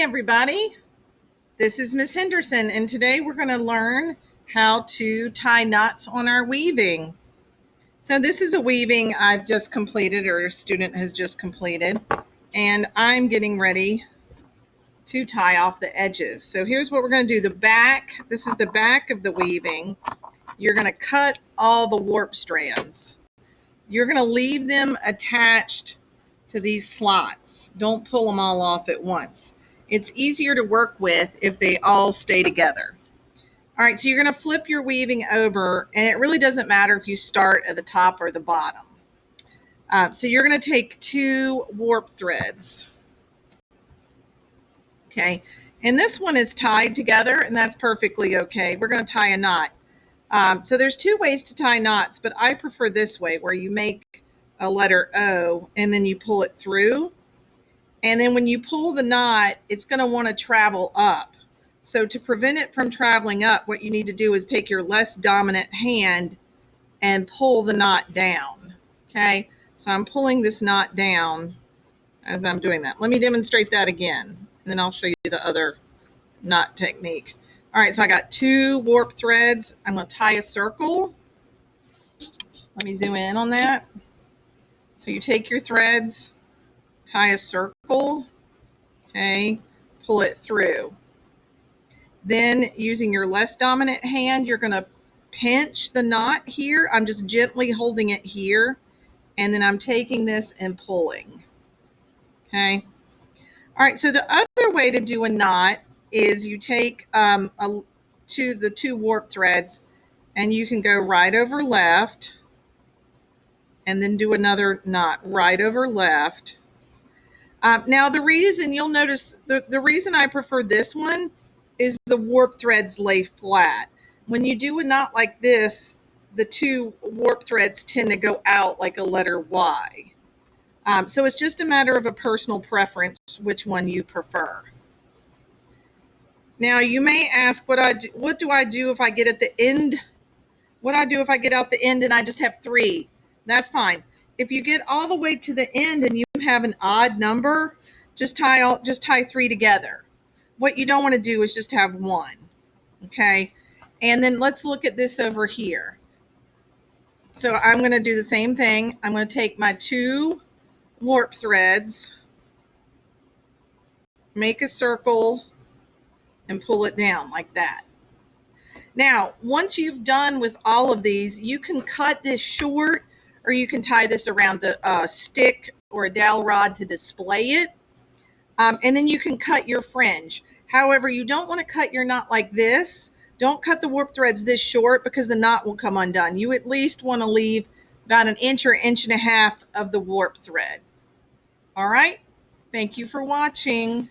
Hey everybody, this is Miss Henderson, and today we're going to learn how to tie knots on our weaving. So this is a weaving I've just completed, or a student has just completed, and I'm getting ready to tie off the edges. So here's what we're going to do. The back, this is the back of the weaving. You're going to cut all the warp strands. You're going to leave them attached to these slots. Don't pull them all off at once. It's easier to work with if they all stay together. All right, so you're going to flip your weaving over, and it really doesn't matter if you start at the top or the bottom. So you're going to take 2 warp threads. Okay, and this one is tied together, and that's perfectly okay. We're going to tie a knot. So there's 2 ways to tie knots, but I prefer this way, where you make a letter O and then you pull it through. And then when you pull the knot, it's going to want to travel up. So to prevent it from traveling up, what you need to do is take your less dominant hand and pull the knot down. Okay, so I'm pulling this knot down as I'm doing that. Let me demonstrate that again, and then I'll show you the other knot technique. All right, so I got 2 warp threads. I'm going to tie a circle. Let me zoom in on that. So you take your threads, tie a circle, okay, pull it through. Then using your less dominant hand, you're going to pinch the knot here. I'm just gently holding it here, and then I'm taking this and pulling. Okay. All right, so the other way to do a knot is you take the 2 warp threads, and you can go right over left, and then do another knot right over left. Now, the reason you'll notice, the reason I prefer this one is the warp threads lay flat. When you do a knot like this, the 2 warp threads tend to go out like a letter Y. So it's just a matter of a personal preference, which one you prefer. Now, you may ask, what do I do if I get at the end? What do I do if I get out the end and I just have 3? That's fine. If you get all the way to the end and you have an odd number, just tie 3 together. What you don't want to do is just have 1. Okay? And then let's look at this over here. So I'm going to do the same thing. I'm going to take my 2 warp threads, make a circle, and pull it down like that. Now, once you've done with all of these, you can cut this short, or you can tie this around a stick or a dowel rod to display it. And then you can cut your fringe. However, you don't want to cut your knot like this. Don't cut the warp threads this short, because the knot will come undone. You at least want to leave about 1 inch or 1.5 inches of the warp thread. All right. Thank you for watching.